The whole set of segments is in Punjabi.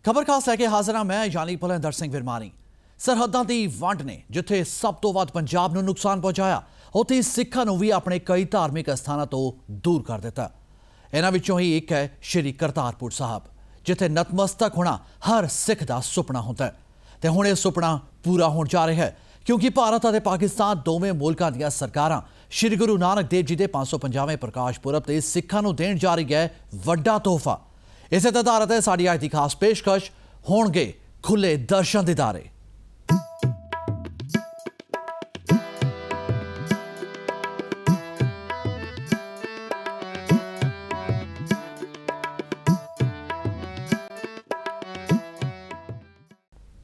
खबर खास लैके हाजिर हाँ मैं यानी भुलिंदर सिंह विरमानी। सरहदां दी वंड ने जिथे सब तो वध पंजाब नूं नुकसान पहुंचाया, उत्थे सिखां नूं भी अपने कई धार्मिक अस्थानां तो दूर कर दिता। इन्हां विचों ही एक है श्री करतारपुर साहब, जिथे नतमस्तक होना हर सिख दा सुपना हुंदा है ते हुण इह सुपना पूरा होण जा रहा है, क्योंकि भारत और पाकिस्तान दोवें मुल्कां दीआं सरकारां श्री गुरु नानक देव जी के 550वें प्रकाश पुरब ते सिखां नूं देण जा रही है वड्डा तोहफा। इसे आधारित है साडी अज दी खास पेशकश, होणगे खुले दर्शन दीदारे।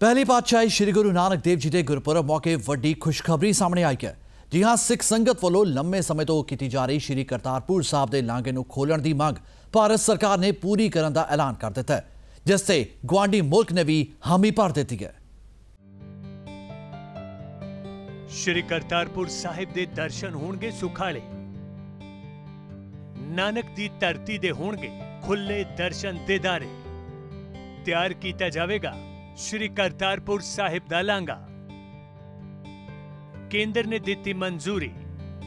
पहली पातशाही श्री गुरु नानक देव जी के गुरपुरब मौके वड्डी खुशखबरी सामने आई है। जी हाँ, सिख संगत वालों लंबे समय तो की जा रही श्री करतारपुर साहब के लांघे नूं खोलण दी मंग भारत सरकार ने पूरी करने का ऐलान कर दिता है, जिससे गुआढ़ी मुल्क ने भी हामी भर दी है। श्री करतारपुर साहिब दे दर्शन होणगे सुखाले, नानक दी धरती दे होणगे खुले दर्शन दीदारे। तैयार किया जाएगा श्री करतारपुर साहिब दा लांघा। केंद्र ने दी मंजूरी,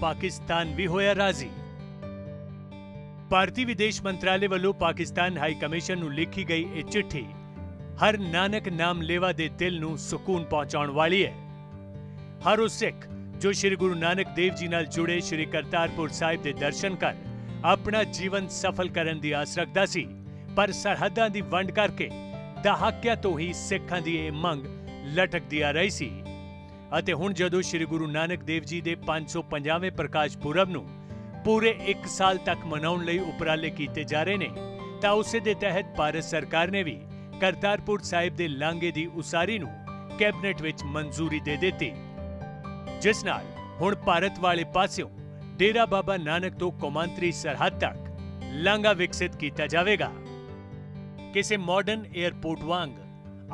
पाकिस्तान भी होया राजी। भारतीय विदेश मंत्रालय वालों पाकिस्तान हाई कमीशन नूं लिखी गई यह चिट्ठी हर नानक नाम लेवा दे दिल नूं सुकून पहुंचाउण वाली है। हर उस सिख जो श्री गुरु नानक देव जी नाल जुड़े श्री करतारपुर साहिब दे दर्शन कर अपना जीवन सफल करन दी आस रखदा सी, पर सरहदां दी वंड करके दहाकियां तो ही सिखां दी यह मंग लटकदी आ रही सी। ਅਤੇ ਹੁਣ ਜਦੋਂ श्री गुरु नानक देव जी ਦੇ 550वें प्रकाश पुरब ਨੂੰ पूरे 1 साल तक मनाउਣ ਲਈ ਉਪਰਾਲੇ ਕੀਤੇ ਜਾ ਰਹੇ ਨੇ, ਤਾਂ ਉਸੇ ਦੇ ਤਹਿਤ ਭਾਰਤ ਸਰਕਾਰ ਨੇ ਵੀ ਕਰਤਾਰਪੁਰ ਸਾਹਿਬ ਦੇ ਲਾਂਘੇ ਦੀ ਉਸਾਰੀ ਨੂੰ ਕੈਬਨਿਟ ਵਿੱਚ ਮਨਜ਼ੂਰੀ ਦੇ ਦਿੱਤੀ, ਜਿਸ ਨਾਲ ਹੁਣ ਭਾਰਤ ਵਾਲੇ ਪਾਸਿਓਂ ਡੇਰਾ ਬਾਬਾ ਨਾਨਕ ਤੋਂ ਕੌਮਾਂਤਰੀ ਸਰਹੱਦ ਤੱਕ ਲਾਂਘਾ ਵਿਕਸਿਤ ਕੀਤਾ ਜਾਵੇਗਾ। ਕਿਸੇ ਮਾਡਰਨ 에ਅਰਪੋਰਟ ਵਾਂਗ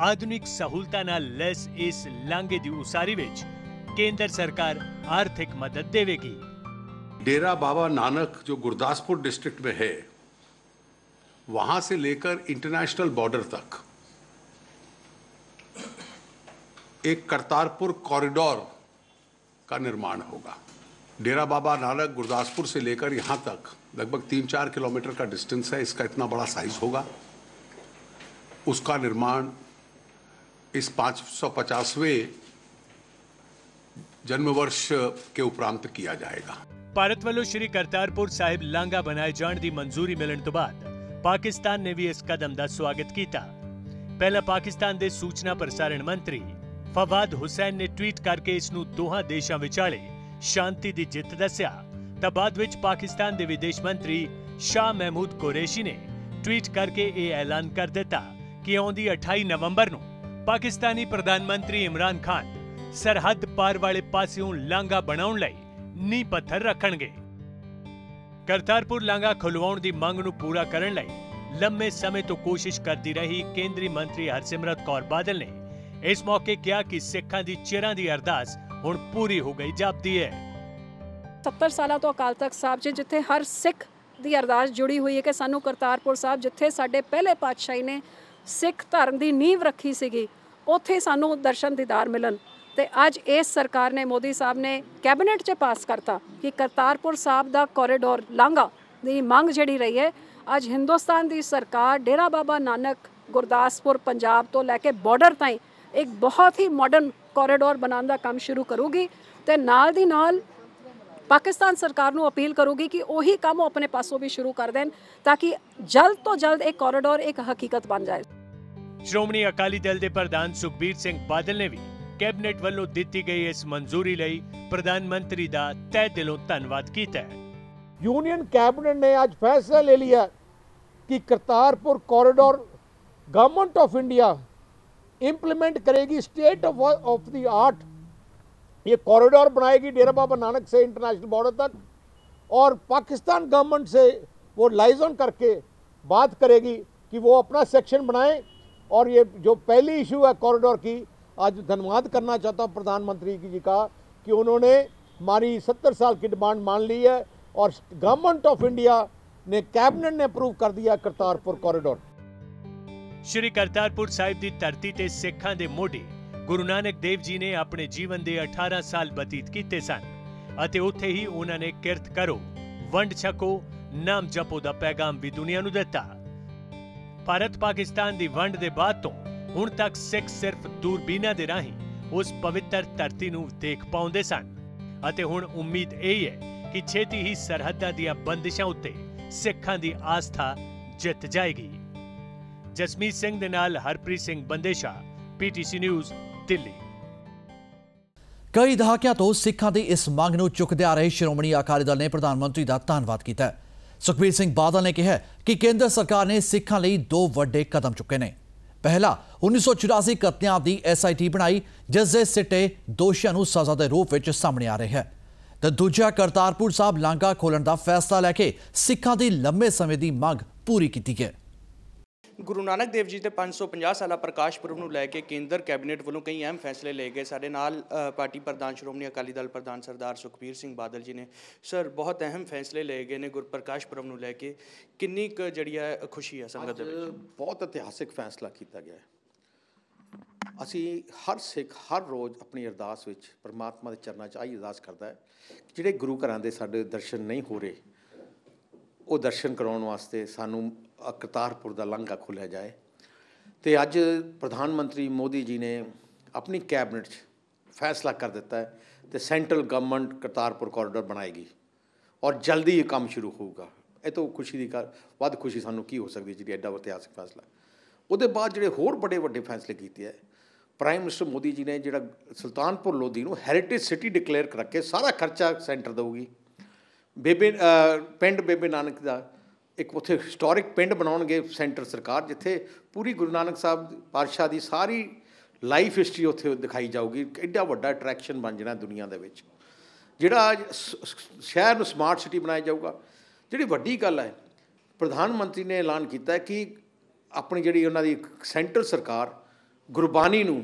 आधुनिक सहूलतां नाल लैस इस लांघे दी उसारी विच केंद्र सरकार आर्थिक मदद देवेगी। डेरा बाबा नानक जो गुरदासपुर डिस्ट्रिक्ट में है, वहां से लेकर इंटरनेशनल बॉर्डर तक एक करतारपुर कॉरिडोर का निर्माण होगा। डेरा बाबा नानक गुरदासपुर से लेकर यहां तक लगभग 3-4 किलोमीटर का डिस्टेंस है। इसका इतना बड़ा साइज होगा। उसका निर्माण इस 550वें जन्म वर्ष के उपरांत किया जाएगा। भारत वालों श्री करतारपुर साहिब लांघा बनाए जाने की मंजूरी मिलने तो बाद पाकिस्तान ने भी इस कदम का स्वागत किया। पहला पाकिस्तान के सूचना प्रसारण मंत्री फवाद हुसैन ने ट्वीट करके इसनूं दोहां देशां विचाले शांति की जित दस्या, तां बाद विच पाकिस्तान के विदेश मंत्री शाह महमूद कुरैशी ने ट्वीट करके यह ऐलान कर दिता कि आउंदी 28 नवंबर नूं पाकिस्तानी प्रधानमंत्री इमरान खान सरहद पार वाले पासियों लांघा बनाउण लई नींह पत्थर रखणगे। करतारपुर लांघा खुलवाउण दी मंग नूं पूरा करन लई लंबे समय तो कोशिश करती रही केंद्रीय मंत्री हरसिमरत कौर बादल ने इस मौके कहा कि सिखां दी चिरां दी अरदास हुण पूरी हो गई जापदी है। 70 साल तो अकाल तख्त साहब च जिथे हर सिख दी अरदास जुड़ी हुई है कि सानू करतारपुर साहब जिथे साडे पहले पातशाही ने सिख धर्म की नींव रखी सीगी, उत्थे सानू दर्शन दीदार मिलन। ते अज इस सरकार ने, मोदी साहब ने कैबिनेट च पास करता कि करतारपुर साहब दा कॉरिडोर लांघा दी मंग जिहड़ी रही है, अज हिंदुस्तान की सरकार डेरा बाबा नानक गुरदासपुर पंजाब तो लैके बॉर्डर ताईं एक बहुत ही मॉडर्न कॉरिडोर बनाने का काम शुरू करूगी। ते नाल दी नाल पाकिस्तान सरकार नूं अपील करूगी कि वही काम अपने पासों भी शुरू कर दें, ताकि जल्द तो जल्द एक कॉरिडोर एक हकीकत बन जाए। श्रोमणी अकाली दल के प्रधान सुखबीर सिंह बादल ने भी कैबिनेट वालों दी गई इस मंजूरी लई प्रधानमंत्री दा तहे दिलों धन्नवाद कीता है। यूनियन कैबिनेट ने आज फैसला ले लिया कि Kartarpur corridor government of India implement करेगी, स्टेट ऑफ द आर्ट ये कॉरिडोर बनाएगी डेरा बाबा नानक से इंटरनेशनल बॉर्डर तक, और पाकिस्तान गवर्नमेंट से वो लाइजन करके बात करेगी कि वो अपना सेक्शन बनाए। और ये जो पहली इशू है कॉरिडोर की, आज धन्यवाद करना चाहता हूँ प्रधानमंत्री जी का कि उन्होंने हमारी 70 साल की डिमांड मान ली है और गवर्नमेंट ऑफ इंडिया ने, कैबिनेट ने अप्रूव कर दिया करतारपुर कॉरिडोर। श्री करतारपुर साहिब की धरती ते सिखां दे मोढे गुरु नानक देव जी ने अपने जीवन के 18 साल बतीत किए सन अते उत्थे ही उन्होंने किरत करो वंड छको नाम जपो दा पैगाम भी दुनिया नूं दिता। भारत पाकिस्तान की वंड दे बाद तो हुण तक सिख सिर्फ दूरबीनां दे राहीं उस पवित्र धरती नूं देख पाउंदे सन अते हुण उम्मीद यही है कि छेती ही सरहदां दीआं बंदिशां उत्ते सिखां दी आस्था जित जाएगी। जसमीत सिंह दे नाल हरप्रीत सिंह बंदेशा, PTC न्यूज़, दिल्ली। कई दहाकिਆਂ ਤੋਂ ਸਿੱਖਾਂ ਦੀ ਇਸ ਮੰਗ ਨੂੰ ਚੁੱਕਦੇ ਆ ਰਹੇ ਸ਼੍ਰੋਮਣੀ ਅਕਾਲੀ ਦਲ ਨੇ ਪ੍ਰਧਾਨ ਮੰਤਰੀ ਦਾ ਧੰਨਵਾਦ ਕੀਤਾ ਹੈ। ਸੁਖਬੀਰ ਸਿੰਘ ਬਾਦਲ ਨੇ ਕਿਹਾ ਕਿ ਕੇਂਦਰ ਸਰਕਾਰ ਨੇ ਸਿੱਖਾਂ ਲਈ ਦੋ ਵੱਡੇ ਕਦਮ ਚੁੱਕੇ ਨੇ। ਪਹਿਲਾ 1984 ਕਤਲਿਆਂ ਦੀ SIT ਬਣਾਈ ਜਿਸ ਦੇ ਸਿੱਟੇ ਦੋਸ਼ੀਆਂ ਨੂੰ ਸਜ਼ਾ ਦੇ ਰੂਪ ਵਿੱਚ ਸਾਹਮਣੇ ਆ ਰਿਹਾ ਹੈ ਤੇ ਦੂਜਾ ਕਰਤਾਰਪੁਰ ਸਾਹਿਬ ਲਾਂਘਾ ਖੋਲ੍ਹਣ ਦਾ ਫੈਸਲਾ ਲੈ ਕੇ ਸਿੱਖਾਂ ਦੀ ਲੰਮੇ ਸਮੇਂ ਦੀ ਮੰਗ ਪੂਰੀ ਕੀਤੀ ਹੈ। गुरु नानक देव जी के 550 साल प्रकाश पुरब ਨੂੰ ਲੈ ਕੇ ਕੇਂਦਰ ਕੈਬਨਿਟ ਵੱਲੋਂ ਕਈ ਅਹਿਮ ਫੈਸਲੇ ਲਏ ਗਏ। ਸਾਡੇ ਨਾਲ ਪਾਰਟੀ ਪ੍ਰਧਾਨ ਸ਼੍ਰੋਮਣੀ ਅਕਾਲੀ ਦਲ ਪ੍ਰਧਾਨ ਸਰਦਾਰ ਸੁਖਬੀਰ ਸਿੰਘ ਬਾਦਲ ਜੀ ਨੇ। ਸਰ, ਬਹੁਤ ਅਹਿਮ ਫੈਸਲੇ ਲਏ ਗਏ ਨੇ ਗੁਰਪ੍ਰਕਾਸ਼ ਪੁਰਬ ਨੂੰ ਲੈ ਕੇ, ਕਿੰਨੀ ਕੁ ਜਿਹੜੀ ਹੈ ਖੁਸ਼ੀ ਹੈ ਸੰਗਤ ਦੇ ਵਿੱਚ? ਬਹੁਤ ਇਤਿਹਾਸਿਕ ਫੈਸਲਾ ਕੀਤਾ ਗਿਆ ਹੈ। ਅਸੀਂ ਹਰ ਸਿੱਖ ਹਰ ਰੋਜ਼ ਆਪਣੀ ਅਰਦਾਸ ਵਿੱਚ ਪਰਮਾਤਮਾ ਦੇ ਚਰਨਾਂ 'ਚ ਆਹੀ ਅਰਦਾਸ ਕਰਦਾ ਹੈ ਜਿਹੜੇ ਗੁਰੂ ਘਰਾਂ ਦੇ ਸਾਡੇ ਦਰਸ਼ਨ ਨਹੀਂ ਹੋ ਰਹੇ ਉਹ ਦਰਸ਼ਨ ਕਰਾਉਣ ਵਾਸਤੇ ਸਾਨੂੰ ਕਰਤਾਰਪੁਰ ਦਾ ਲਾਂਘਾ ਖੋਲ੍ਹਿਆ ਜਾਏ। ਅਤੇ ਅੱਜ ਪ੍ਰਧਾਨ ਮੰਤਰੀ ਮੋਦੀ ਜੀ ਨੇ ਆਪਣੀ ਕੈਬਨਿਟ 'ਚ ਫੈਸਲਾ ਕਰ ਦਿੱਤਾ ਹੈ ਅਤੇ ਸੈਂਟਰਲ ਗਵਰਨਮੈਂਟ ਕਰਤਾਰਪੁਰ ਕੋਰੀਡੋਰ ਬਣਾਏਗੀ ਔਰ ਜਲਦੀ ਇਹ ਕੰਮ ਸ਼ੁਰੂ ਹੋਊਗਾ। ਇਹ ਤੋਂ ਖੁਸ਼ੀ ਦੀ ਗੱਲ, ਵੱਧ ਖੁਸ਼ੀ ਸਾਨੂੰ ਕੀ ਹੋ ਸਕਦੀ ਹੈ ਜਿਹੜੀ ਐਡਾ ਇਤਿਹਾਸਿਕ ਫੈਸਲਾ। ਉਹਦੇ ਬਾਅਦ ਜਿਹੜੇ ਹੋਰ ਬੜੇ ਵੱਡੇ ਫੈਸਲੇ ਕੀਤੇ ਹੈ, ਪ੍ਰਾਈਮ ਮਿਨਿਸਟਰ ਮੋਦੀ ਜੀ ਨੇ ਜਿਹੜਾ ਸੁਲਤਾਨਪੁਰ ਲੋਧੀ ਨੂੰ ਹੈਰੀਟੇਜ ਸਿਟੀ ਡਿਕਲੇਅਰ ਕਰਕੇ ਸਾਰਾ ਖਰਚਾ ਸੈਂਟਰ ਦੇਊਗੀ। ਪਿੰਡ ਬੇਬੇ ਨਾਨਕ ਦਾ ਇੱਕ ਉੱਥੇ ਹਿਸਟੋਰਿਕ ਪਿੰਡ ਬਣਾਉਣਗੇ ਸੈਂਟਰ ਸਰਕਾਰ, ਜਿੱਥੇ ਪੂਰੀ ਗੁਰੂ ਨਾਨਕ ਸਾਹਿਬ ਪਾਤਸ਼ਾਹ ਦੀ ਸਾਰੀ ਲਾਈਫ ਹਿਸਟਰੀ ਉੱਥੇ ਦਿਖਾਈ ਜਾਊਗੀ। ਐਡਾ ਵੱਡਾ ਅਟਰੈਕਸ਼ਨ ਬਣ ਜਾਣਾ ਦੁਨੀਆ ਦੇ ਵਿੱਚ। ਜਿਹੜਾ ਸ਼ਹਿਰ ਨੂੰ ਸਮਾਰਟ ਸਿਟੀ ਬਣਾਇਆ ਜਾਊਗਾ। ਜਿਹੜੀ ਵੱਡੀ ਗੱਲ ਹੈ, ਪ੍ਰਧਾਨ ਮੰਤਰੀ ਨੇ ਐਲਾਨ ਕੀਤਾ ਕਿ ਆਪਣੀ ਜਿਹੜੀ ਉਹਨਾਂ ਦੀ ਸੈਂਟਰ ਸਰਕਾਰ ਗੁਰਬਾਣੀ ਨੂੰ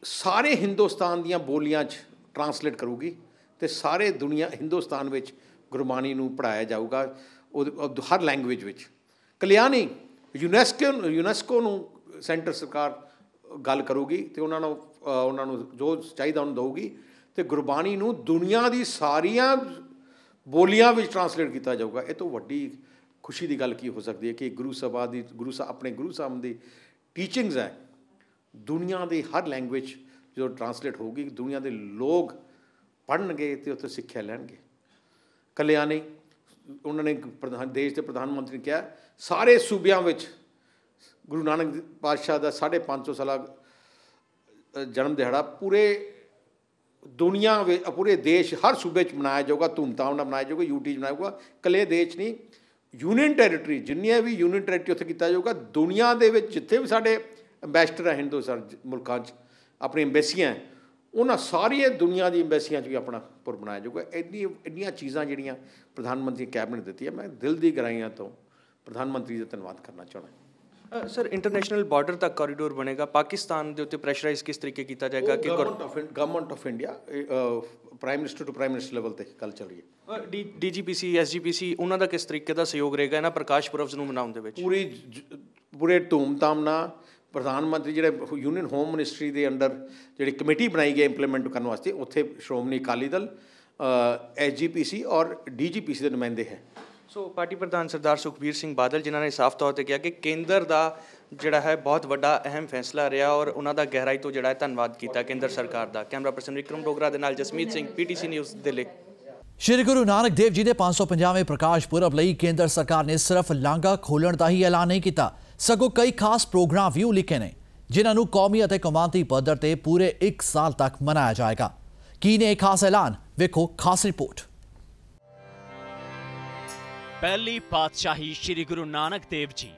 ਸਾਰੇ ਹਿੰਦੁਸਤਾਨ ਦੀਆਂ ਬੋਲੀਆਂ 'ਚ ਟਰਾਂਸਲੇਟ ਕਰੂਗੀ ਅਤੇ ਸਾਰੇ ਦੁਨੀਆ ਹਿੰਦੁਸਤਾਨ ਵਿੱਚ ਗੁਰਬਾਣੀ ਨੂੰ ਪੜ੍ਹਾਇਆ ਜਾਊਗਾ ਉਹ ਹਰ ਲੈਂਗੁਏਜ ਵਿੱਚ। ਕਲਿਆਣੀ ਯੂਨੈਸਕੋ ਨੂੰ ਸੈਂਟਰ ਸਰਕਾਰ ਗੱਲ ਕਰੂਗੀ ਅਤੇ ਉਹਨਾਂ ਨੂੰ ਜੋ ਚਾਹੀਦਾ ਉਹਨੂੰ ਦੇਊਗੀ ਅਤੇ ਗੁਰਬਾਣੀ ਨੂੰ ਦੁਨੀਆ ਦੀ ਸਾਰੀਆਂ ਬੋਲੀਆਂ ਵਿੱਚ ਟਰਾਂਸਲੇਟ ਕੀਤਾ ਜਾਊਗਾ। ਇਹ ਤੋਂ ਵੱਡੀ ਖੁਸ਼ੀ ਦੀ ਗੱਲ ਕੀ ਹੋ ਸਕਦੀ ਹੈ ਕਿ ਗੁਰੂ ਸਾਹਿਬ ਦੀ ਟੀਚਿੰਗਸ ਹੈ ਦੁਨੀਆ ਦੀ ਹਰ ਲੈਂਗੁਏਜ ਜਦੋਂ ਟਰਾਂਸਲੇਟ ਹੋਊਗੀ, ਦੁਨੀਆ ਦੇ ਲੋਕ ਪੜ੍ਹਨਗੇ ਅਤੇ ਉੱਥੇ ਸਿੱਖਿਆ ਲੈਣਗੇ। ਕਲਿਆਣੀ ਉਹਨਾਂ ਨੇ ਦੇਸ਼ ਦੇ ਪ੍ਰਧਾਨ ਮੰਤਰੀ ਨੇ ਕਿਹਾ ਸਾਰੇ ਸੂਬਿਆਂ ਵਿੱਚ ਗੁਰੂ ਨਾਨਕ ਪਾਤਸ਼ਾਹ ਦਾ 550 ਸਾਲਾ ਜਨਮ ਦਿਹਾੜਾ ਪੂਰੇ ਦੁਨੀਆ ਵਿੱਚ ਪੂਰੇ ਦੇਸ਼ ਹਰ ਸੂਬੇ 'ਚ ਮਨਾਇਆ ਜਾਊਗਾ, ਧੂਮਧਾਮ ਨਾਲ ਮਨਾਇਆ ਜਾਊਗਾ। UT 'ਚ ਮਨਾਇਆ ਜਾਊਗਾ। ਇਕੱਲੇ ਦੇਸ਼ ਨਹੀਂ, ਯੂਨੀਅਨ ਟੈਰੀਟਰੀ ਜਿੰਨੀਆਂ ਵੀ ਯੂਨੀਅਨ ਟੈਰੀਟਰੀ ਉੱਥੇ ਕੀਤਾ ਜਾਊਗਾ। ਦੁਨੀਆ ਦੇ ਵਿੱਚ ਜਿੱਥੇ ਵੀ ਸਾਡੇ ਅੰਬੈਸਡਰ ਹੈ ਹਿੰਦੁਸਤਾਨ ਮੁਲਕਾਂ 'ਚ ਆਪਣੀ ਅੰਬੈਸੀਆਂ ਹੈ, ਉਹਨਾਂ ਸਾਰੀਆਂ ਦੁਨੀਆ ਦੀ ਅੰਬੈਸੀਆਂ 'ਚ ਵੀ ਆਪਣਾ ਪੁਰ ਬਣਾਇਆ ਜਾਊਗਾ। ਇੰਨੀਆਂ ਚੀਜ਼ਾਂ ਜਿਹੜੀਆਂ ਪ੍ਰਧਾਨ ਮੰਤਰੀ ਕੈਬਨਿਟ ਦਿੱਤੀ ਹੈ, ਮੈਂ ਦਿਲ ਦੀ ਗਹਿਰਾਈਆਂ ਤੋਂ ਪ੍ਰਧਾਨ ਮੰਤਰੀ ਦਾ ਧੰਨਵਾਦ ਕਰਨਾ ਚਾਹੁੰਦਾ। ਸਰ, ਇੰਟਰਨੈਸ਼ਨਲ ਬਾਰਡਰ ਤੱਕ ਕੋਰੀਡੋਰ ਬਣੇਗਾ, ਪਾਕਿਸਤਾਨ ਦੇ ਉੱਤੇ ਪ੍ਰੈਸ਼ਰਾਈਜ਼ ਕਿਸ ਤਰੀਕੇ ਕੀਤਾ ਜਾਏਗਾ? ਕਿ government of India prime minister to prime minister level 'ਤੇ ਗੱਲ ਚੱਲ ਰਹੀ ਹੈ। DGPC SGPC ਉਹਨਾਂ ਦਾ ਕਿਸ ਤਰੀਕੇ ਦਾ ਸਹਿਯੋਗ ਰਹੇਗਾ ਇਹਨਾਂ ਪ੍ਰਕਾਸ਼ ਪੁਰਬ ਨੂੰ ਮਨਾਉਣ ਦੇ ਵਿੱਚ? ਪੂਰੇ ਧੂਮਧਾਮ ਨਾਲ ਪ੍ਰਧਾਨ ਮੰਤਰੀ ਜਿਹੜੇ ਯੂਨੀਅਨ ਹੋਮ ਮਿਨਿਸਟਰੀ ਦੇ ਅੰਡਰ ਜਿਹੜੀ ਕਮੇਟੀ ਬਣਾਈ ਗਈ ਇੰਪਲੀਮੈਂਟ ਕਰਨ ਵਾਸਤੇ, ਉੱਥੇ ਸ਼੍ਰੋਮਣੀ ਅਕਾਲੀ ਦਲ SGPC ਔਰ DGPC ਦੇ ਨੁਮਾਇੰਦੇ ਹੈ। ਸੋ ਪਾਰਟੀ ਪ੍ਰਧਾਨ ਸਰਦਾਰ ਸੁਖਬੀਰ ਸਿੰਘ ਬਾਦਲ ਜਿਨ੍ਹਾਂ ਨੇ ਸਾਫ਼ ਤੌਰ 'ਤੇ ਕਿਹਾ ਕਿ ਕੇਂਦਰ ਦਾ ਜਿਹੜਾ ਹੈ ਬਹੁਤ ਵੱਡਾ ਅਹਿਮ ਫੈਸਲਾ ਰਿਹਾ ਔਰ ਉਹਨਾਂ ਦਾ ਗਹਿਰਾਈ ਤੋਂ ਜਿਹੜਾ ਹੈ ਧੰਨਵਾਦ ਕੀਤਾ ਕੇਂਦਰ ਸਰਕਾਰ ਦਾ। ਕੈਮਰਾ ਪਰਸਨ ਵਿਕਰਮ ਡੋਗਰਾ ਦੇ ਨਾਲ ਜਸਮੀਤ ਸਿੰਘ, PTC ਨਿਊਜ਼, ਦਿੱਲੀ। ਸ਼੍ਰੀ ਗੁਰੂ ਨਾਨਕ ਦੇਵ ਜੀ ਦੇ 550ਵੇਂ ਪ੍ਰਕਾਸ਼ ਪੁਰਬ ਲਈ ਕੇਂਦਰ ਸਰਕਾਰ ਨੇ ਸਿਰਫ ਲਾਂਘਾ ਖੋਲ੍ਹਣ ਦਾ ਹੀ ਐਲਾਨ ਨਹੀਂ ਕੀਤਾ, ਸਗੋਂ ਕਈ ਖਾਸ ਪ੍ਰੋਗਰਾਮ ਵੀ ਉਲੀਕੇ ਨੇ ਜਿਨ੍ਹਾਂ ਨੂੰ ਕੌਮੀ ਅਤੇ ਕੌਮਾਂਤਰੀ ਪੱਧਰ ਤੇ ਪੂਰੇ 1 ਸਾਲ ਤੱਕ ਮਨਾਇਆ ਜਾਏਗਾ। ਕੀ ਨੇ ਇਹ ਖਾਸ ਐਲਾਨ? ਵੇਖੋ ਖਾਸ ਰਿਪੋਰਟ। ਪਹਿਲੀ ਪਾਤਸ਼ਾਹੀ ਸ਼੍ਰੀ ਗੁਰੂ ਨਾਨਕ ਦੇਵ ਜੀ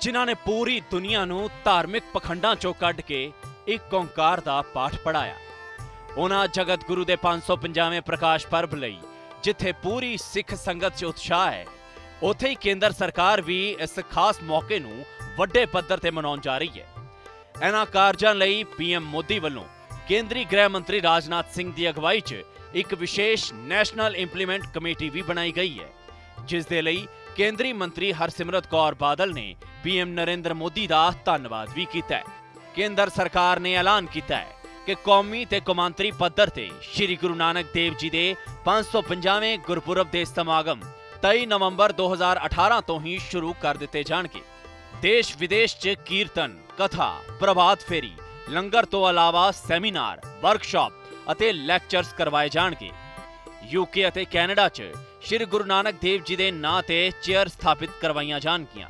ਜਿਨ੍ਹਾਂ ਨੇ ਪੂਰੀ ਦੁਨੀਆ ਨੂੰ ਧਾਰਮਿਕ ਪਖੰਡਾਂ ਚੋਂ ਕੱਢ ਕੇ ਇੱਕ ਓਂਕਾਰ ਦਾ ਪਾਠ ਪੜਾਇਆ। ਉਹਨਾਂ ਜਗਤ ਗੁਰੂ ਦੇ 550ਵੇਂ ਪ੍ਰਕਾਸ਼ ਪਰਬ ਲਈ ਜਿੱਥੇ ਪੂਰੀ ਸਿੱਖ ਸੰਗਤ 'ਚ ਉਤਸ਼ਾਹ ਹੈ, ਉੱਥੇ ਹੀ ਕੇਂਦਰ ਸਰਕਾਰ ਵੀ ਇਸ ਖਾਸ ਮੌਕੇ ਨੂੰ ਵੱਡੇ ਪੱਧਰ ਤੇ ਮਨਾਉਣ ਜਾ ਰਹੀ ਹੈ। ਇਹਨਾਂ ਕਾਰਜਾਂ ਲਈ PM ਮੋਦੀ ਵੱਲੋਂ ਕੇਂਦਰੀ ਗ੍ਰਹਿ ਮੰਤਰੀ ਰਾਜਨਾਥ ਸਿੰਘ ਦੀ ਅਗਵਾਈ 'ਚ ਇੱਕ ਵਿਸ਼ੇਸ਼ ਨੈਸ਼ਨਲ ਇੰਪਲੀਮੈਂਟ ਕਮੇਟੀ ਵੀ ਬਣਾਈ ਗਈ ਹੈ, ਜਿਸ ਦੇ ਲਈ केंद्रीय मंत्री हरसिमरत कौर बादल ने पीएम नरेंद्र मोदी का धन्नवाद भी किया है। केंद्र सरकार ने ऐलान किया है कि कौमी ते कौमांतरी पद्धर ते श्री गुरु नानक देव जी के 550वें गुरपुरब के समागम 23 नवंबर 2018 तो ही शुरू कर दिते जाणगे। देश विदेश च कीर्तन, कथा, प्रभात फेरी, लंगर तो अलावा सैमीनार, वर्कशॉप अते लैक्चर्स करवाए जाणगे। यूके अते कैनेडा च श्री गुरु नानक देव जी के नां ते चेयर स्थापित करवाइयां जाणगियां।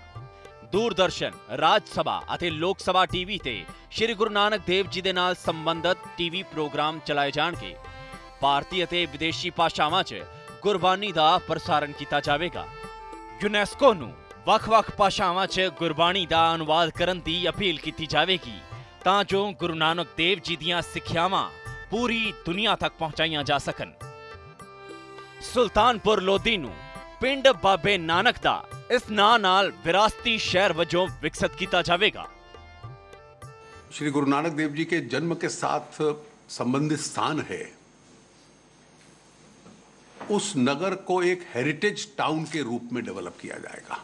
दूरदर्शन, राजसभा अते लोकसभा टीवी ते श्री गुरु नानक देव जी दे नाल संबंधित टीवी प्रोग्राम चलाए जाणगे। भारतीय अते विदेशी भाषावां च गुरबानी दा प्रसारण किया जाएगा। यूनेस्को नूं वख-वख भाषावां च गुरबानी दा अनुवाद करन दी अपील की जाएगी तां जो गुरु नानक देव जी दीयां सिक्ख्यावां पूरी दुनिया तक पहुंचाइयां जा सकन। सुल्तानपुर लोधी नूं पिंड बाबे नानक दा इस नां नाल विरासती शहर वजों विकसित किया जाएगा। श्री गुरु नानक देव जी के जन्म के साथ संबंधित स्थान है, उस नगर को एक हेरिटेज टाउन के रूप में डेवलप किया जाएगा।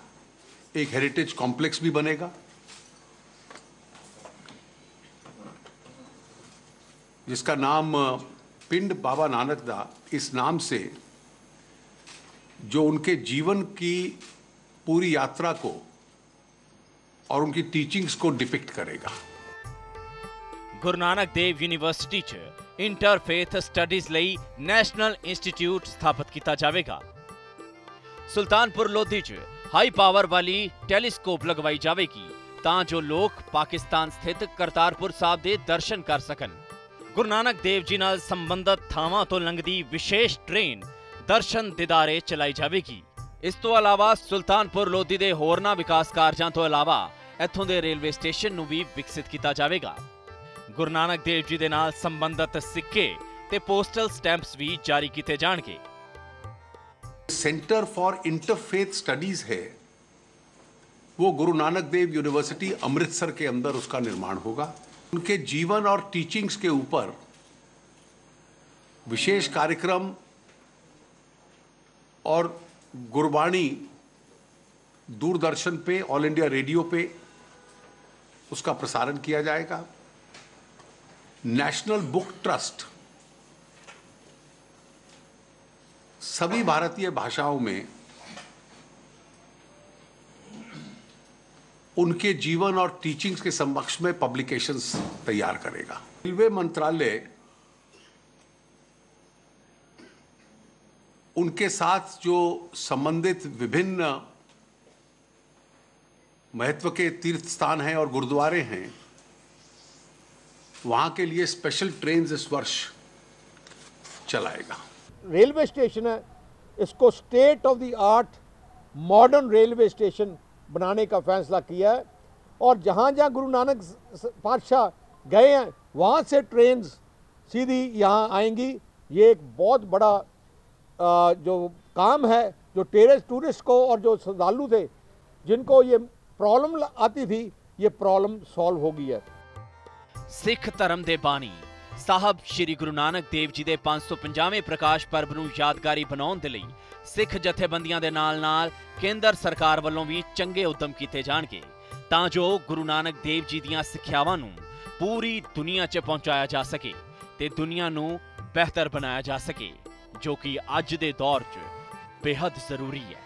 एक हेरिटेज कॉम्प्लेक्स भी बनेगा जिसका नाम पिंड बाबा नानक दा, इस नाम से जो उनके जीवन की पूरी यात्रा को और उनकी टीचिंग्स को डिपिक्ट करेगा। गुरु नानक देव यूनिवर्सिटी च इंटरफेथ स्टडीज लई नेशनल इंस्टीट्यूट स्थापित किया जाएगा। सुल्तानपुर लोधी च हाई पावर वाली टैलीस्कोप लगवाई जाएगी तां जो लोग पाकिस्तान स्थित करतारपुर साहब दे दर्शन कर सकन। गुरु नानक देव जी नाल संबंधित थावां तो लंघदी विशेष ट्रेन दर्शन दिदारे चलाई जाएगी। इस तो अलावा सुल्तानपुर लोधी दे होरना विकास कार्यां तो अलावा इत्थों दे रेलवे स्टेशन नूं भी विकसित किया जाएगा। गुरु नानक देव जी दे नाल संबंधित सिक्के ते पोस्टल स्टैंप्स भी जारी किए जाणगे। सेंटर फॉर इंटरफेथ स्टडीज है, वो गुरु नानक देव यूनिवर्सिटी अमृतसर के अंदर उसका निर्माण होगा। उनके जीवन और टीचिंग्स के ऊपर विशेष कार्यक्रम और गुरबाणी दूरदर्शन पे, ऑल इंडिया रेडियो पे उसका प्रसारण किया जाएगा। नेशनल बुक ट्रस्ट सभी भारतीय भाषाओं में उनके जीवन और टीचिंग्स के समक्ष में पब्लिकेशंस तैयार करेगा। रेलवे मंत्रालय उनके साथ जो संबंधित विभिन्न महत्व के तीर्थ स्थान हैं और गुरुद्वारे हैं, वहां के लिए स्पेशल ट्रेन्स इस वर्ष चलाएगा। रेलवे स्टेशन है, इसको state of the art modern railway station बनाने का फैसला किया है और जहाँ जहाँ गुरु नानक पातशाह गए हैं वहाँ से ट्रेन्स सीधी यहाँ आएंगी। ये एक बहुत बड़ा जो काम है, जो टूरिस्ट को और जो श्रद्धालु थे जिनको ये प्रॉब्लम आती थी, ये प्रॉब्लम सॉल्व हो गई है। सिख धर्म दे बानी साहब श्री गुरु नानक देव जी दे 550वें प्रकाश पर्व नूं यादगारी बनाउण दे लई सिख जथेबंदियां दे नाल केंद्र सरकार वल्लों भी चंगे उद्यम कीते जाणगे तां जो गुरु नानक देव जी दीयां सिक्ख्यावां नूं पूरी दुनिया च पहुंचाया जा सके ते दुनिया नूं बेहतर बनाया जा सके, जो कि अज दे दौर च बेहद जरूरी है।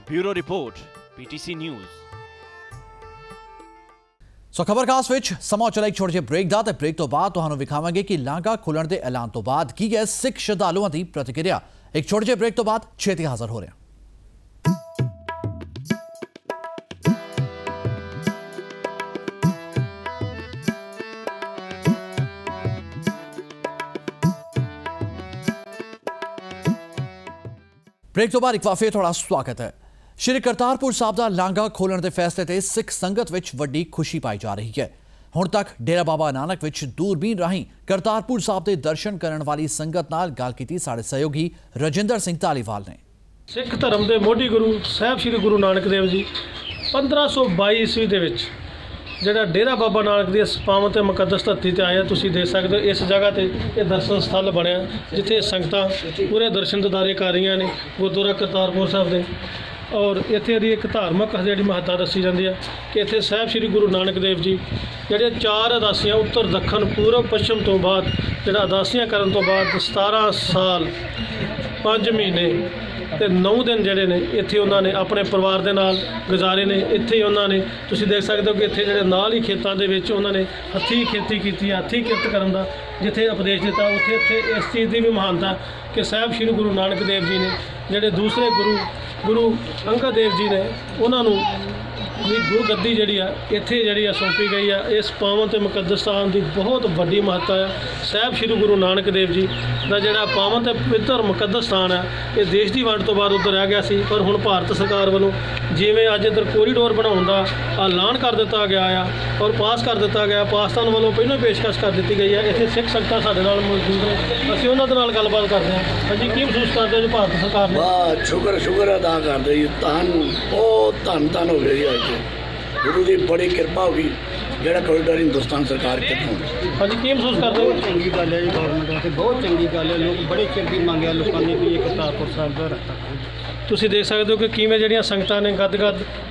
Bureau report, PTC news. सो खबरकास्ट विच समा चला एक छोटे ਜਿਹੇ ब्रेक ਦਾ ਤੇ ब्रेक तो बाद ਤੁਹਾਨੂੰ ਵਿਖਾਵਾਂਗੇ ਕਿ ਲਾਂਘਾ ਖੁੱਲਣ ਦੇ ਐਲਾਨ ਤੋਂ ਬਾਅਦ ਕੀ ਹੈ ਸਿੱਖ ਸ਼ਰਧਾਲੂਆਂ ਦੀ ਪ੍ਰਤੀਕਿਰਿਆ। ਇੱਕ ਛੋਟੇ ਜਿਹੇ ब्रेक ਤੋਂ ਬਾਅਦ ਛੇਤੀ ਹਾਜ਼ਰ ਹੋ ਰਹੇ ਹਾਂ। ब्रेक तो बाद एक वार थोड़ा स्वागत है। श्री करतारपुर साहब का लांघा खोलण के फैसले से सिख संगत विच वड्डी खुशी पाई जा रही है। हुण तक डेरा बाबा नानक विच दूरबीन राही करतारपुर साहब के दर्शन करने वाली संगत नाल गल कीती साडे सहयोगी रजिंदर सिंह धालीवाल ने। सिख धर्म के मोढी गुरु साहब श्री गुरु नानक देव जी 1522 ईस्वी दे विच ਜਿਹੜਾ ਡੇਰਾ ਬਾਬਾ ਨਾਨਕ ਦੀ ਪਾਵਨ ਤੇ ਮੁਕੱਦਸ ਧਰਤੀ ਤੇ ਆਇਆ। ਤੁਸੀਂ ਦੇਖ ਸਕਦੇ ਹੋ ਇਸ ਜਗ੍ਹਾ ਤੇ ਇਹ ਦਰਸ਼ਨ ਸਥਲ ਬਣਿਆ ਜਿੱਥੇ ਸੰਗਤਾਂ ਪੂਰੇ ਦਰਸ਼ਨ ਦਿਦਾਰੇ ਕਰ ਰਹੀਆਂ ਨੇ ਗੁਰਦੁਆਰਾ ਕਰਤਾਰਪੁਰ ਸਾਹਿਬ ਦੇ। ਔਰ ਇੱਥੇ ਦੀ ਇੱਕ ਧਾਰਮਿਕ ਜਿਹੜੀ ਮਹੱਤਤਾ ਦੱਸੀ ਜਾਂਦੀ ਹੈ ਕਿ ਇੱਥੇ ਸਾਹਿਬ ਸ੍ਰੀ ਗੁਰੂ ਨਾਨਕ ਦੇਵ ਜੀ ਜਿਹੜੇ 4 ਉਦਾਸੀਆਂ ਉੱਤਰ ਦੱਖਣ ਪੂਰਬ ਪੱਛਮ ਤੋਂ ਬਾਅਦ ਜਿਹੜਾ ਉਦਾਸੀਆਂ ਕਰਨ ਤੋਂ ਬਾਅਦ 17 ਸਾਲ 5 ਮਹੀਨੇ ਤੇ 9 ਦਿਨ ਜਿਹੜੇ ਨੇ ਇੱਥੇ ਉਹਨਾਂ ਨੇ ਆਪਣੇ ਪਰਿਵਾਰ ਦੇ ਨਾਲ ਗੁਜ਼ਾਰੇ ਨੇ। ਇੱਥੇ ਹੀ ਉਹਨਾਂ ਨੇ ਤੁਸੀਂ ਦੇਖ ਸਕਦੇ ਹੋ ਕਿ ਇੱਥੇ ਜਿਹੜੇ ਨਾਲ ਹੀ ਖੇਤਾਂ ਦੇ ਵਿੱਚ ਉਹਨਾਂ ਨੇ ਹੱਥੀਂ ਖੇਤੀ ਕੀਤੀ, ਹੱਥੀਂ ਕਿਰਤ ਕਰਨ ਦਾ ਜਿੱਥੇ ਉਪਦੇਸ਼ ਦਿੱਤਾ, ਉੱਥੇ ਇਸ ਚੀਜ਼ ਦੀ ਵੀ ਮਹਾਨਤਾ ਕਿ ਸਾਹਿਬ ਸ੍ਰੀ ਗੁਰੂ ਨਾਨਕ ਦੇਵ ਜੀ ਨੇ ਜਿਹੜੇ ਦੂਸਰੇ ਗੁਰੂ ਅੰਗਦ ਦੇਵ ਜੀ ਨੇ ਉਹਨਾਂ ਨੂੰ ਗੁਰੂ ਗੱਦੀ ਜਿਹੜੀ ਆ ਇੱਥੇ ਜਿਹੜੀ ਆ ਸੌਂਪੀ ਗਈ ਆ। ਇਸ ਪਾਵਨ ਤੇ ਮੁਕੱਦਸ ਸਥਾਨ ਦੀ ਬਹੁਤ ਵੱਡੀ ਮਹੱਤਤਾ ਆ। ਸਾਹਿਬ ਸ੍ਰੀ ਗੁਰੂ ਨਾਨਕ ਦੇਵ ਜੀ ਦਾ ਜਿਹੜਾ ਪਾਵਨ ਤੇ ਪਵਿੱਤਰ ਮੁਕੱਦਸ ਸਥਾਨ ਆ ਇਹ ਦੇਸ਼ ਦੀ ਵੰਡ ਤੋਂ ਬਾਅਦ ਉੱਧਰ ਰਹਿ ਗਿਆ ਸੀ, ਪਰ ਹੁਣ ਭਾਰਤ ਸਰਕਾਰ ਵੱਲੋਂ ਜਿਵੇਂ ਅੱਜ ਇੱਧਰ ਕੋਰੀਡੋਰ ਬਣਾਉਣ ਦਾ ਐਲਾਨ ਕਰ ਦਿੱਤਾ ਗਿਆ ਆ ਔਰ ਪਾਸ ਕਰ ਦਿੱਤਾ ਗਿਆ। ਪਾਕਿਸਤਾਨ ਵੱਲੋਂ ਪਹਿਲਾਂ ਪੇਸ਼ਕਸ਼ ਕਰ ਦਿੱਤੀ ਗਈ ਆ। ਇੱਥੇ ਸਿੱਖ ਸੰਗਤਾਂ ਸਾਡੇ ਨਾਲ ਮੌਜੂਦ ਨੇ, ਅਸੀਂ ਉਹਨਾਂ ਦੇ ਨਾਲ ਗੱਲਬਾਤ ਕਰਦੇ ਹਾਂ। ਹਾਂਜੀ, ਕੀ ਮਹਿਸੂਸ ਕਰਦੇ ਹੋ ਜੀ ਭਾਰਤ ਸਰਕਾਰ ਨੇ? ਵਾਹ, ਸ਼ੁਕਰ ਅਦਾ ਕਰਦੇ ਜੀ। ਬਹੁਤ ਧੰਨ ਹੋ ਗਈ ਅੱਜ ਗੁਰੂ ਦੀ ਬੜੀ ਕਿਰਪਾ ਹੋ ਗਈ ਜਿਹੜਾ ਕੋਰੀਡੋਰ ਹਿੰਦੁਸਤਾਨ ਸਰਕਾਰ ਕਿੱਥੋਂ। ਹਾਂਜੀ, ਕੀ ਮਹਿਸੂਸ ਕਰਦੇ ਹੋ? ਚੰਗੀ ਗੱਲ ਹੈ ਜੀ, ਗੌਰਮੈਂਟ ਵਾਸਤੇ ਬਹੁਤ ਚੰਗੀ ਗੱਲ ਹੈ। ਲੋਕ ਬੜੇ ਚਿਰ ਦੀ ਮੰਗਿਆ ਲੋਕਾਂ ਨੇ ਵੀ ਇਹ ਕਰਤਾਰਪੁਰ ਸਾਹਿਬ ਦਾ ਰਸਤਾ। ਤੁਸੀਂ ਦੇਖ ਸਕਦੇ ਹੋ ਕਿ ਕਿਵੇਂ ਜਿਹੜੀਆਂ ਸੰਗਤਾਂ ਨੇ ਗਦ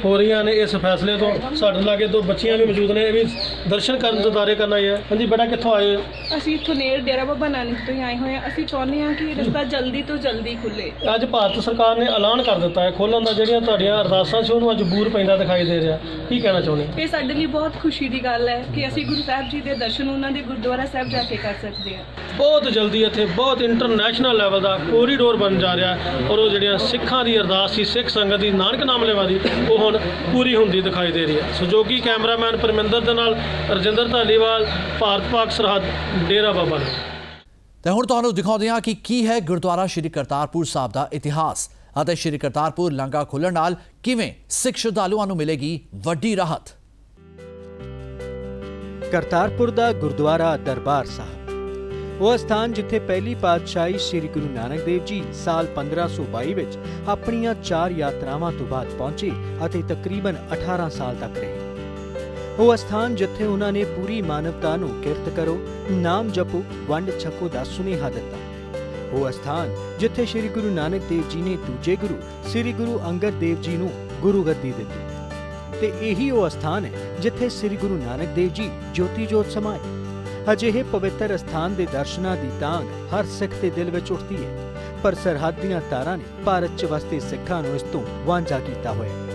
ਹੋ ਰਹੀਆਂ ਨੇ ਇਸ ਫੈਸਲੇ ਤੋਂ। ਸਾਡੇ ਲਾਗੇ 2 ਬੱਚੀਆਂ ਵੀ ਮੌਜੂਦ ਨੇ, ਇਹ ਵੀ ਦਰਸ਼ਨ ਕਰਨ ਦਿਦਾਰੇ ਕਰਨ ਆਏ ਆ। ਹਾਂਜੀ ਬੇਟਾ, ਕਿੱਥੋਂ ਆਏ ਹੋ? ਅਸੀਂ ਇੱਥੋਂ ਨੇੜੇ ਡੇਰਾ ਬਾਬਾ ਨਾਨਕ ਤੋਂ ਹੀ ਆਏ ਹੋਏ ਹਾਂ। ਅਸੀਂ ਚਾਹੁੰਦੇ ਹਾਂ ਕਿ ਰਸਤਾ ਜਲਦੀ ਤੋਂ ਜਲਦੀ ਖੁੱਲੇ। ਅੱਜ ਭਾਰਤ ਸਰਕਾਰ ਨੇ ਐਲਾਨ ਕਰ ਦਿੱਤਾ ਹੈ ਖੋਲ੍ਹਣ ਦਾ। ਜਿਹੜੀਆਂ ਤੁਹਾਡੀਆਂ ਅਰਦਾਸਾਂ ਸੀ ਉਹਨੂੰ ਅੱਜ ਬੂਰ ਪੈਂਦਾ ਦਿਖਾਈ ਦੇ ਰਿਹਾ। ਕੀ ਕਹਿਣਾ ਚਾਹੁੰਦੇ? ਇਹ ਸਾਡੇ ਲਈ ਬਹੁਤ ਖੁਸ਼ੀ ਦੀ ਗੱਲ ਹੈ ਕਿ ਅਸੀਂ ਗੁਰੂ ਸਾਹਿਬ ਜੀ ਦੇ ਦਰਸ਼ਨ ਉਹਨਾਂ ਦੇ ਗੁਰਦੁਆਰਾ ਸਾਹਿਬ ਜਾ ਕੇ ਕਰ ਸਕਦੇ ਹਾਂ। ਬਹੁਤ ਜਲਦੀ ਇੱਥੇ ਬਹੁਤ ਇੰਟਰਨੈਸ਼ਨਲ ਲੈਵਲ ਦਾ ਕੋਰੀਡੋਰ ਬਣ ਜਾ ਰਿਹਾ ਔਰ ਉਹ ਜਿਹੜੀਆਂ ਸਿੱਖਾਂ ਦੀ ਅਰਦਾਸ ਸੀ, ਸਿੱਖ ਸੰਗਤ ਦੀ ਨਾਨਕ ਨਾਮ ਲੈਵਾ ਦੀ, ਉਹ ਹੁਣ ਪੂਰੀ ਹੁੰਦੀ ਦਿਖਾਈ ਦੇ ਰਹੀ ਹੈ। ਸਹਿਯੋਗੀ ਕੈਮਰਾਮੈਨ ਪਰਮਿੰਦਰ ਦੇ ਨਾਲ ਰਜਿੰਦਰ ਧਾਲੀਵਾਲ, ਭਾਰਤ ਪਾਕ ਸਰਹੱਦ, ਡੇਰਾ ਬਾਬਾ ਨਾਨਕ। ਤੇ ਹੁਣ ਤੁਹਾਨੂੰ ਦਿਖਾਉਂਦੇ ਹਾਂ ਕਿ ਕੀ ਹੈ ਗੁਰਦੁਆਰਾ ਸ਼੍ਰੀ ਕਰਤਾਰਪੁਰ ਸਾਹਿਬ ਦਾ ਇਤਿਹਾਸ ਅਤੇ ਸ਼੍ਰੀ ਕਰਤਾਰਪੁਰ ਲਾਂਘਾ ਖੁੱਲ੍ਹਣ ਨਾਲ ਕਿਵੇਂ ਸਿੱਖ ਸ਼ਰਧਾਲੂਆਂ ਨੂੰ ਮਿਲੇਗੀ ਵੱਡੀ ਰਾਹਤ। ਕਰਤਾਰਪੁਰ ਦਾ ਗੁਰਦੁਆਰਾ ਦਰਬਾਰ ਸਾਹਿਬ ਉਹ ਸਥਾਨ ਜਿੱਥੇ ਪਹਿਲੀ ਪਾਤਸ਼ਾਹੀ ਸ੍ਰੀ ਗੁਰੂ ਨਾਨਕ ਦੇਵ ਜੀ ਸਾਲ 1522 ਵਿੱਚ ਆਪਣੀਆਂ 4 ਯਾਤਰਾਵਾਂ ਤੋਂ ਬਾਅਦ ਪਹੁੰਚੇ ਅਤੇ ਤਕਰੀਬਨ 18 ਸਾਲ ਤੱਕ ਰਹੇ। ਉਹ ਸਥਾਨ ਜਿੱਥੇ ਉਹਨਾਂ ਨੇ ਪੂਰੀ ਮਾਨਵਤਾ ਨੂੰ ਕਿਰਤ ਕਰੋ, ਨਾਮ ਜਪੋ, ਵੰਡ ਛਕੋ ਦਾ ਸੁਨੇਹਾ ਦਿੱਤਾ। ਉਹ ਸਥਾਨ ਜਿੱਥੇ ਸ੍ਰੀ ਗੁਰੂ ਨਾਨਕ ਦੇਵ ਜੀ ਨੇ ਦੂਜੇ ਗੁਰੂ ਸ੍ਰੀ ਗੁਰੂ ਅੰਗਦ ਦੇਵ ਜੀ ਨੂੰ ਗੁਰੂ ਗੱਦੀ ਦਿੱਤੀ। ਤੇ ਇਹੀ ਉਹ ਸਥਾਨ ਹੈ ਜਿੱਥੇ ਸ੍ਰੀ ਗੁਰੂ ਨਾਨਕ ਦੇਵ ਜੀ ਜੋਤੀ ਜੋਤ ਸਮਾਏ। ਅਜਿਹੇ ਪਵਿੱਤਰ ਸਥਾਨ ਦੇ ਦਰਸ਼ਨਾਂ ਦੀ ਤਾਂਘ ਹਰ ਸਿੱਖ ਦੇ ਦਿਲ ਵਿੱਚ ਉੱਠਦੀ ਹੈ, ਪਰ ਸਰਹੱਦ ਦੀਆਂ ਤਾਰਾਂ ਨੇ ਭਾਰਤ 'ਚ ਵਸਦੇ ਸਿੱਖਾਂ ਨੂੰ ਇਸ ਤੋਂ ਵਾਂਝਾ ਕੀਤਾ ਹੋਇਆ।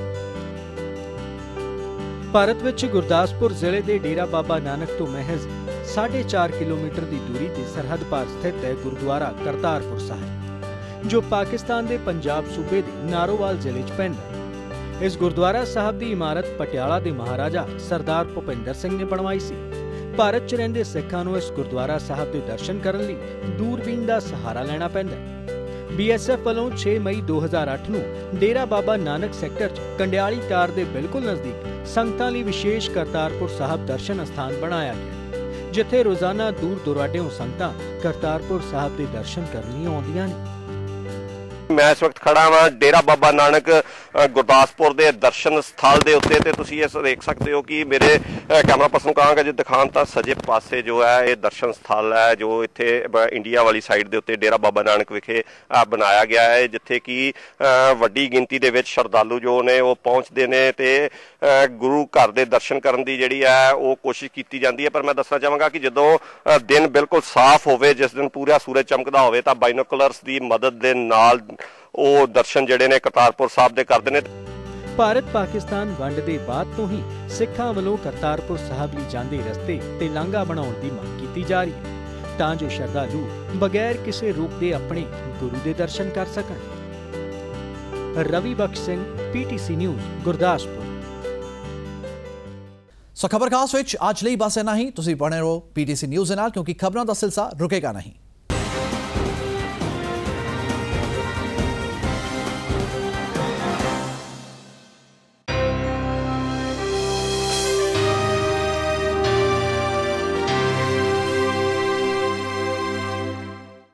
ਭਾਰਤ ਵਿੱਚ ਗੁਰਦਾਸਪੁਰ ਜ਼ਿਲ੍ਹੇ ਦੇ ਡੇਰਾ ਬਾਬਾ ਨਾਨਕ ਤੋਂ ਮਹਿਜ਼ 4.5 ਕਿਲੋਮੀਟਰ ਦੀ ਦੂਰੀ ਤੇ ਸਰਹੱਦ ਪਾਰ ਸਥਿਤ ਹੈ ਗੁਰਦੁਆਰਾ ਕਰਤਾਰਪੁਰ ਸਾਹਿਬ, ਜੋ ਪਾਕਿਸਤਾਨ ਦੇ ਪੰਜਾਬ ਸੂਬੇ ਦੇ ਨਾਰੋਵਾਲ ਜ਼ਿਲ੍ਹੇ 'ਚ ਪੈਂਦਾ ਹੈ। ਇਸ ਗੁਰਦੁਆਰਾ ਸਾਹਿਬ ਦੀ ਇਮਾਰਤ ਪਟਿਆਲਾ ਦੇ ਮਹਾਰਾਜਾ ਸਰਦਾਰ ਭੁਪਿੰਦਰ ਸਿੰਘ ਨੇ ਬਣਵਾਈ ਸੀ। ਭਾਰਤ 'ਚ ਰਹਿੰਦੇ ਸਿੱਖਾਂ ਨੂੰ ਇਸ ਗੁਰਦੁਆਰਾ ਸਾਹਿਬ ਦੇ ਦਰਸ਼ਨ ਕਰਨ ਲਈ ਦੂਰਬੀਨ ਦਾ ਸਹਾਰਾ ਲੈਣਾ ਪੈਂਦਾ ਹੈ। BSF ਵੱਲੋਂ 6 ਮਈ 2008 ਨੂੰ ਡੇਰਾ ਬਾਬਾ ਨਾਨਕ ਸੈਕਟਰ 'ਚ ਕੰਡਿਆਲੀ ਟਾਰ ਦੇ ਬਿਲਕੁਲ ਨਜ਼ਦੀਕ ਸੰਗਤਾਂ ਲਈ ਵਿਸ਼ੇਸ਼ ਕਰਤਾਰਪੁਰ ਸਾਹਿਬ ਦਰਸ਼ਨ ਸਥਾਨ ਬਣਾਇਆ ਗਿਆ, ਜਿੱਥੇ ਰੋਜ਼ਾਨਾ ਦੂਰ ਦੁਰਾਡਿਓਂ ਸੰਗਤਾਂ ਕਰਤਾਰਪੁਰ ਸਾਹਿਬ ਦੇ ਦਰਸ਼ਨ ਕਰਨ ਲਈ ਆਉਂਦੀਆਂ ਨੇ। मैं इस वक्त खड़ा हाँ डेरा बाबा नानक गुरदासपुर के दर्शन स्थल के उत्ते ते तुसीं इस देख सकते हो कि मेरे कैमरा पर्सन कहांगा जी दिखाण तां सजे पासे जो है ये दर्शन स्थल है जो इत्थे इंडिया वाली साइड के उत्ते डेरा बाबा नानक विखे बनाया गया है, जिथे कि वड्डी गिनती दे विच श्रद्धालु जो ने वो पहुंचते ने ते गुरु घर के दर्शन करन दी जिहड़ी है वो कोशिश की जाती है। पर मैं दसना चाहांगा कि जदों दिन बिल्कुल साफ होवे, जिस दिन पूरा सूरज चमकदा होवे तां बाइनोकुलर्स की मदद दे नाल ਉਹ ਦਰਸ਼ਨ ਜਿਹੜੇ ਨੇ ਕਰਤਾਰਪੁਰ ਸਾਹਿਬ ਦੇ ਕਰਦੇ ਨੇ। ਭਾਰਤ ਪਾਕਿਸਤਾਨ ਵੰਡ ਦੇ ਬਾਅਦ ਤੋਂ ਹੀ ਸਿੱਖਾਂ ਵੱਲੋਂ ਕਰਤਾਰਪੁਰ ਸਾਹਿਬ ਲਈ ਜਾਂਦੇ ਰਸਤੇ ਤੇ ਲਾਂਘਾ ਬਣਾਉਣ ਦੀ ਮੰਗ ਕੀਤੀ ਜਾ ਰਹੀ ਹੈ ਤਾਂ ਜੋ ਸ਼ਰਧਾਲੂ ਬਗੈਰ ਕਿਸੇ ਰੋਕ ਦੇ ਆਪਣੇ ਗੁਰੂ ਦੇ ਦਰਸ਼ਨ ਕਰ ਸਕਣ। ਰਵੀ ਬਖਸ਼ ਸਿੰਘ, PTC ਨਿਊਜ਼, ਗੁਰਦਾਸਪੁਰ। ਸੋ ਖਬਰ ਖਾਸ ਵਿੱਚ ਅੱਜ ਲਈ ਬਸ ਇੰਨਾ ਹੀ। ਤੁਸੀਂ ਬਣੇ ਰਹੋ PTC ਨਿਊਜ਼ ਦੇ ਨਾਲ, ਕਿਉਂਕਿ ਖਬਰਾਂ ਦਾ ਸਿਲਸਿਲਾ ਰੁਕੇਗਾ ਨਹੀਂ।